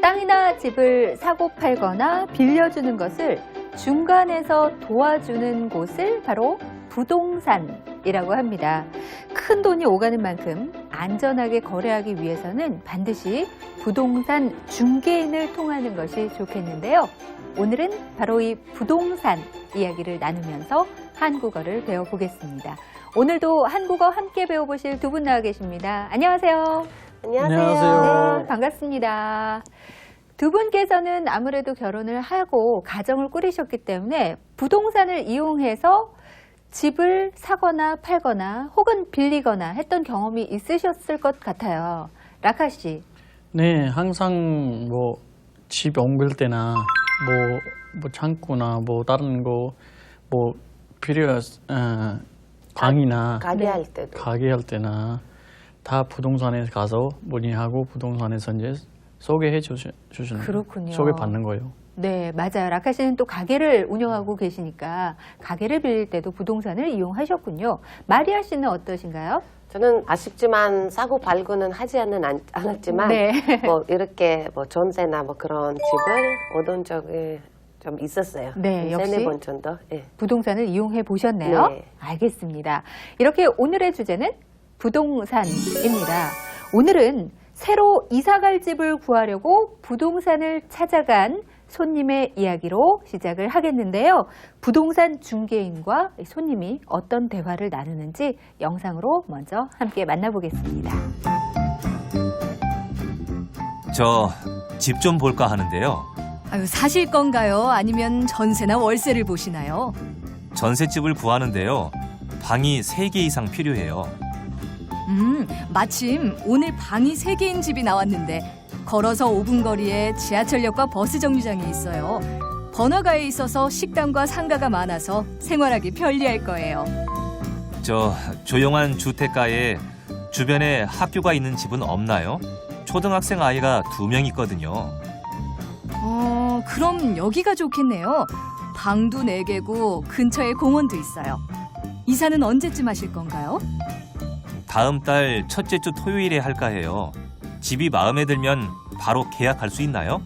땅이나 집을 사고 팔거나 빌려주는 것을 중간에서 도와주는 곳을 바로 부동산이라고 합니다. 큰 돈이 오가는 만큼 안전하게 거래하기 위해서는 반드시 부동산 중개인을 통하는 것이 좋겠는데요. 오늘은 바로 이 부동산 이야기를 나누면서 한국어를 배워보겠습니다. 오늘도 한국어 함께 배워보실 두 분 나와 계십니다. 안녕하세요. 안녕하세요. 네, 반갑습니다. 두 분께서는 아무래도 결혼을 하고 가정을 꾸리셨기 때문에 부동산을 이용해서 집을 사거나 팔거나 혹은 빌리거나 했던 경험이 있으셨을 것 같아요. 라카 씨. 네, 항상 집 옮길 때나 창고나 다른 거 필요한 방이나 가게 할 때나 다 부동산에 가서 문의하고 부동산에서 이제 소개해 주시는 그렇군요. 소개받는 거예요. 네, 맞아요. 라카 씨는 또 가게를 운영하고 계시니까 가게를 빌릴 때도 부동산을 이용하셨군요. 마리아 씨는 어떠신가요? 저는 아쉽지만 사고 발고는 하지 않았지만 네. 이렇게 전세나 그런 집을 얻은 적이 좀 있었어요. 네, 역시 세네 번 정도. 네. 부동산을 이용해 보셨네요. 네. 알겠습니다. 이렇게 오늘의 주제는 부동산입니다. 오늘은 새로 이사갈 집을 구하려고 부동산을 찾아간 손님의 이야기로 시작을 하겠는데요. 부동산 중개인과 손님이 어떤 대화를 나누는지 영상으로 먼저 함께 만나보겠습니다. 저 집 좀 볼까 하는데요. 아유, 사실 건가요? 아니면 전세나 월세를 보시나요? 전셋집을 구하는데요. 방이 3개 이상 필요해요. 마침 오늘 방이 3개인 집이 나왔는데 걸어서 5분 거리에 지하철역과 버스 정류장이 있어요. 번화가에 있어서 식당과 상가가 많아서 생활하기 편리할 거예요. 저 조용한 주택가에 주변에 학교가 있는 집은 없나요? 초등학생 아이가 2명 있거든요. 그럼 여기가 좋겠네요. 방도 4개고 근처에 공원도 있어요. 이사는 언제쯤 하실 건가요? 다음 달 첫째 주 토요일에 할까 해요. 집이 마음에 들면 바로 계약할 수 있나요?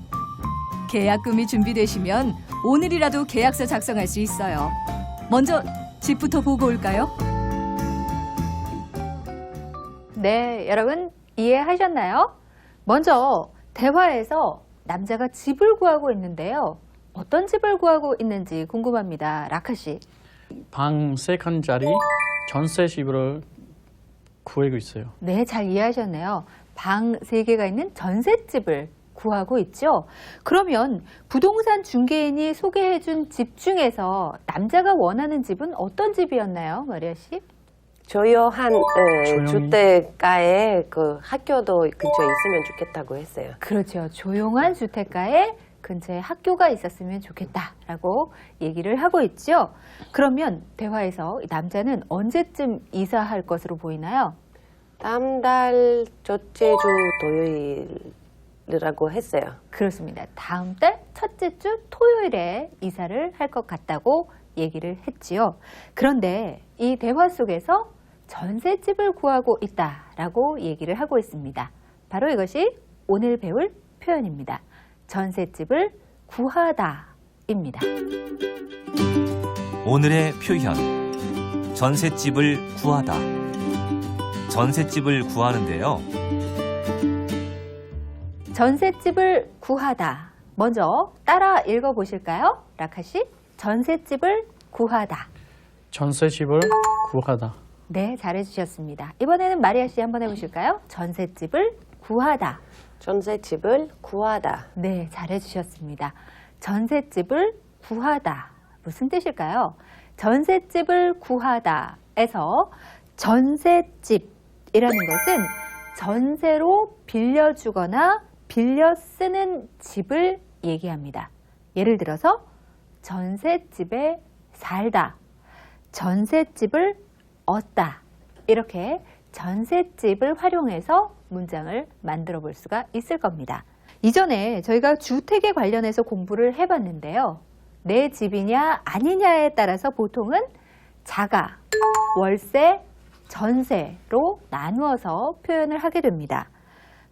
계약금이 준비되시면 오늘이라도 계약서 작성할 수 있어요. 먼저 집부터 보고 올까요? 네, 여러분 이해하셨나요? 먼저 대화에서 남자가 집을 구하고 있는데요. 어떤 집을 구하고 있는지 궁금합니다. 라카 씨. 방 3칸짜리 전세 집을 구하고 있어요. 네, 잘 이해하셨네요. 방 3개가 있는 전셋집을 구하고 있죠. 그러면 부동산 중개인이 소개해준 집 중에서 남자가 원하는 집은 어떤 집이었나요, 마리아 씨? 조용한 조용히. 주택가에 학교도 근처에 있으면 좋겠다고 했어요. 그렇죠. 조용한 주택가에 근처에 학교가 있었으면 좋겠다라고 얘기를 하고 있죠. 그러면 대화에서 이 남자는 언제쯤 이사할 것으로 보이나요? 다음 달 첫째 주 토요일이라고 했어요. 그렇습니다. 다음 달 첫째 주 토요일에 이사를 할 것 같다고 얘기를 했지요. 그런데 이 대화 속에서 전셋집을 구하고 있다라고 얘기를 하고 있습니다. 바로 이것이 오늘 배울 표현입니다. 전셋집을 구하다입니다. 오늘의 표현. 전셋집을 구하다. 전셋집을 구하는데요. 전셋집을 구하다. 먼저 따라 읽어보실까요? 라카 씨. 전셋집을 구하다. 전세집을 구하다. 네, 잘해주셨습니다. 이번에는 마리아 씨 한번 해보실까요? 전셋집을 구하다. 전세집을 구하다. 네, 잘해주셨습니다. 전셋집을 구하다. 무슨 뜻일까요? 전셋집을 구하다에서 전셋집이라는 것은 전세로 빌려주거나 빌려 쓰는 집을 얘기합니다. 예를 들어서 전셋집에 살다, 전셋집을 얻다 이렇게 전셋집을 활용해서 문장을 만들어 볼 수가 있을 겁니다. 이전에 저희가 주택에 관련해서 공부를 해봤는데요. 내 집이냐 아니냐에 따라서 보통은 자가, 월세, 전세로 나누어서 표현을 하게 됩니다.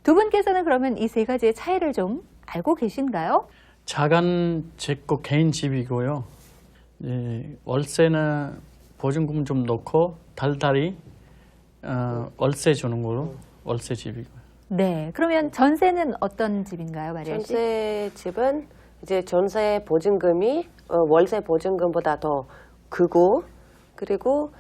두 분께서는 그러면 이 세 가지의 차이를 좀 알고 계신가요? 작은 제 거 개인 집이고요. 월세나 보증금 좀 넣고 달달이 월세 주는 걸로 월세 집이고요. 네. 그러면 전세는 어떤 집인가요, 마리아 씨? 전세 집은 이제 전세 보증금이 월세 보증금보다 더 크고, 그리고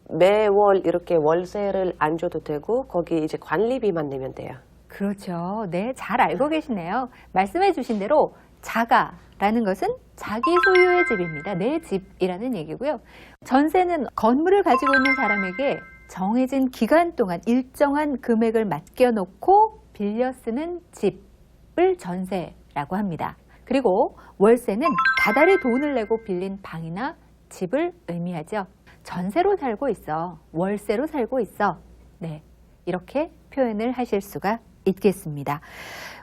매월 이렇게 월세를 안 줘도 되고 거기 이제 관리비만 내면 돼요. 그렇죠. 네, 잘 알고 계시네요. 말씀해 주신 대로 자가라는 것은 자기 소유의 집입니다. 내 집이라는 얘기고요. 전세는 건물을 가지고 있는 사람에게 정해진 기간 동안 일정한 금액을 맡겨놓고 빌려 쓰는 집을 전세라고 합니다. 그리고 월세는 다달이 돈을 내고 빌린 방이나 집을 의미하죠. 전세로 살고 있어, 월세로 살고 있어. 네, 이렇게 표현을 하실 수가 있겠습니다.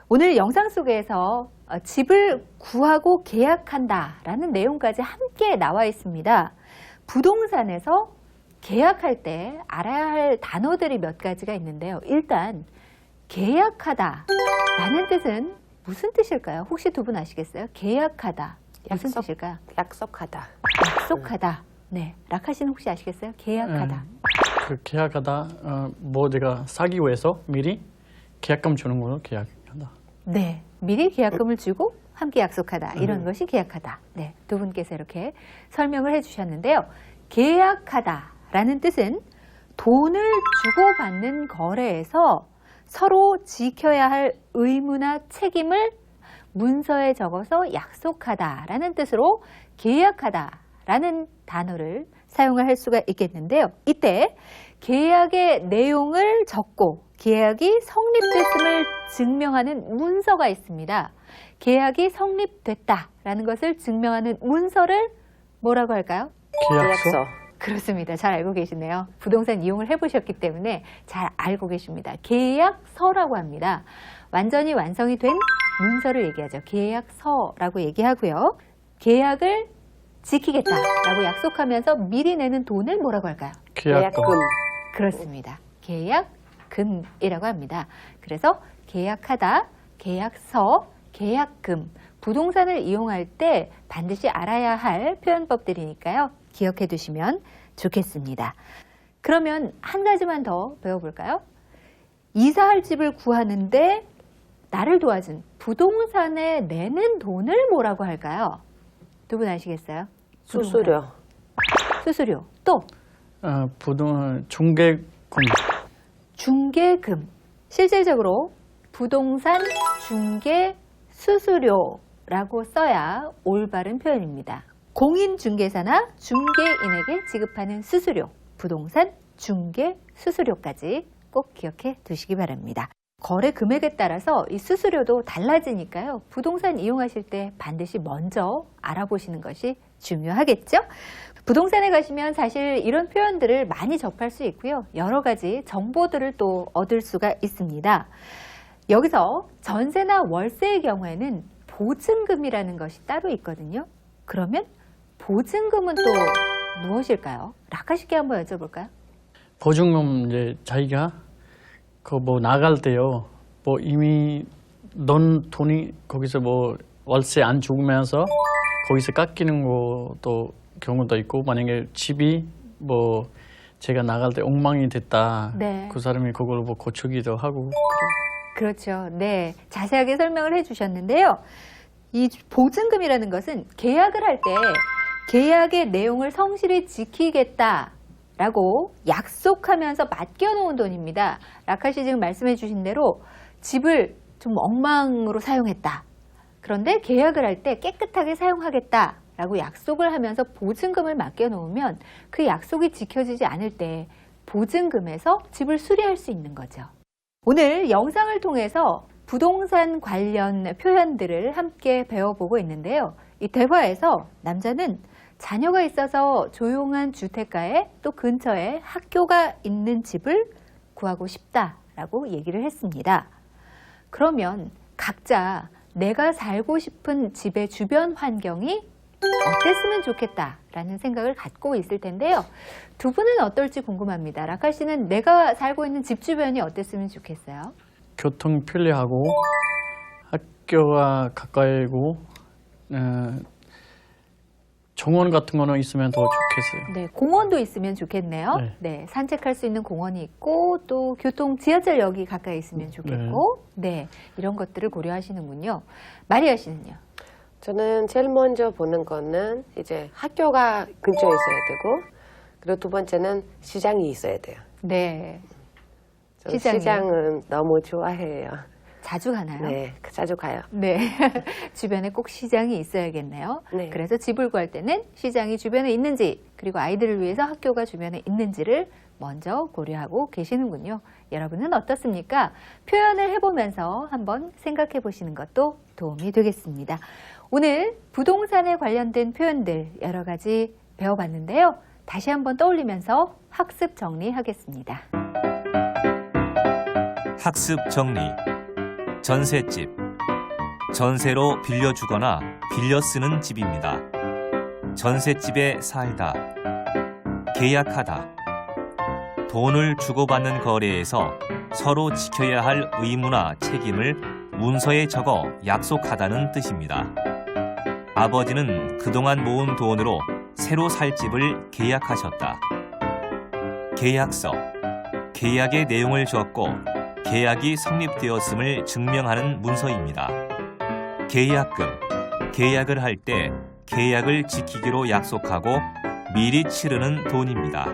오늘 영상 속에서 집을 구하고 계약한다라는 내용까지 함께 나와 있습니다. 부동산에서 계약할 때 알아야 할 단어들이 몇 가지가 있는데요. 일단 계약하다라는 뜻은 무슨 뜻일까요? 혹시 두 분 아시겠어요? 계약하다 무슨 뜻일까요? 약속하다. 약속하다. 네, 라카 씨는 혹시 아시겠어요? 계약하다. 그 계약하다 뭐 내가 사기 위해서 미리 계약금 주는 걸로 계약하다. 네, 미리 계약금을 주고 함께 약속하다. 이런 것이 계약하다. 네, 두 분께서 이렇게 설명을 해주셨는데요. 계약하다라는 뜻은 돈을 주고받는 거래에서 서로 지켜야 할 의무나 책임을 문서에 적어서 약속하다라는 뜻으로 계약하다라는 단어를 사용을 할 수가 있겠는데요. 이때 계약의 내용을 적고 계약이 성립됐음을 증명하는 문서가 있습니다. 계약이 성립됐다라는 것을 증명하는 문서를 뭐라고 할까요? 계약서. 그렇습니다. 잘 알고 계시네요. 부동산 이용을 해보셨기 때문에 잘 알고 계십니다. 계약서라고 합니다. 완전히 완성이 된 문서를 얘기하죠. 계약서라고 얘기하고요. 계약을 지키겠다라고 약속하면서 미리 내는 돈을 뭐라고 할까요? 계약금. 그렇습니다. 계약금이라고 합니다. 그래서 계약하다, 계약서, 계약금, 부동산을 이용할 때 반드시 알아야 할 표현법들이니까요. 기억해 두시면 좋겠습니다. 그러면 한 가지만 더 배워볼까요? 이사할 집을 구하는데 나를 도와준 부동산에 내는 돈을 뭐라고 할까요? 두 분 아시겠어요? 수수료. 수수료. 또 부동산 중개금. 중개금. 실질적으로 부동산 중개 수수료라고 써야 올바른 표현입니다. 공인중개사나 중개인에게 지급하는 수수료, 부동산 중개 수수료까지 꼭 기억해 두시기 바랍니다. 거래 금액에 따라서 이 수수료도 달라지니까요. 부동산 이용하실 때 반드시 먼저 알아보시는 것이 중요하겠죠? 부동산에 가시면 사실 이런 표현들을 많이 접할 수 있고요. 여러 가지 정보들을 또 얻을 수가 있습니다. 여기서 전세나 월세의 경우에는 보증금이라는 것이 따로 있거든요. 그러면 보증금은 또 무엇일까요? 라카 씨께 한번 여쭤볼까요? 보증금 이제 자기가 그 뭐 나갈 때요. 뭐 이미 넌 돈이 거기서 뭐 월세 안 주면서 거기서 깎이는 것도 경우도 있고, 만약에 집이 뭐 제가 나갈 때 엉망이 됐다. 네. 그 사람이 그걸 뭐 고치기도 하고. 그렇죠. 네. 자세하게 설명을 해주셨는데요. 이 보증금이라는 것은 계약을 할 때 계약의 내용을 성실히 지키겠다라고 약속하면서 맡겨놓은 돈입니다. 라카 씨 지금 말씀해 주신 대로 집을 좀 엉망으로 사용했다. 그런데 계약을 할 때 깨끗하게 사용하겠다라고 약속을 하면서 보증금을 맡겨놓으면 그 약속이 지켜지지 않을 때 보증금에서 집을 수리할 수 있는 거죠. 오늘 영상을 통해서 부동산 관련 표현들을 함께 배워보고 있는데요. 이 대화에서 남자는 자녀가 있어서 조용한 주택가에 또 근처에 학교가 있는 집을 구하고 싶다라고 얘기를 했습니다. 그러면 각자 내가 살고 싶은 집의 주변 환경이 어땠으면 좋겠다라는 생각을 갖고 있을 텐데요. 두 분은 어떨지 궁금합니다. 라카 씨는 내가 살고 있는 집 주변이 어땠으면 좋겠어요? 교통 편리하고 학교가 가까이고 정원 같은 거는 있으면 더 좋겠어요. 네, 공원도 있으면 좋겠네요. 네. 네, 산책할 수 있는 공원이 있고 또 교통 지하철역이 가까이 있으면 좋겠고, 네, 이런 것들을 고려하시는군요. 마리아 씨는요? 저는 제일 먼저 보는 거는 이제 학교가 근처에 있어야 되고, 그리고 두 번째는 시장이 있어야 돼요. 네, 저는 시장이요? 시장은 너무 좋아해요. 자주 가나요? 네, 자주 가요. 네. 주변에 꼭 시장이 있어야겠네요. 네. 그래서 집을 구할 때는 시장이 주변에 있는지, 그리고 아이들을 위해서 학교가 주변에 있는지를 먼저 고려하고 계시는군요. 여러분은 어떻습니까? 표현을 해보면서 한번 생각해 보시는 것도 도움이 되겠습니다. 오늘 부동산에 관련된 표현들 여러 가지 배워봤는데요. 다시 한번 떠올리면서 학습 정리하겠습니다. 학습 정리. 전셋집. 전세로 빌려주거나 빌려 쓰는 집입니다. 전셋집에 살다. 계약하다. 돈을 주고받는 거래에서 서로 지켜야 할 의무나 책임을 문서에 적어 약속하다는 뜻입니다. 아버지는 그동안 모은 돈으로 새로 살 집을 계약하셨다. 계약서. 계약의 내용을 적고 계약이 성립되었음을 증명하는 문서입니다. 계약금. 계약을 할 때 계약을 지키기로 약속하고 미리 치르는 돈입니다.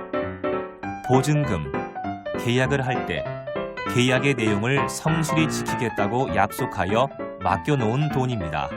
보증금. 계약을 할 때 계약의 내용을 성실히 지키겠다고 약속하여 맡겨놓은 돈입니다.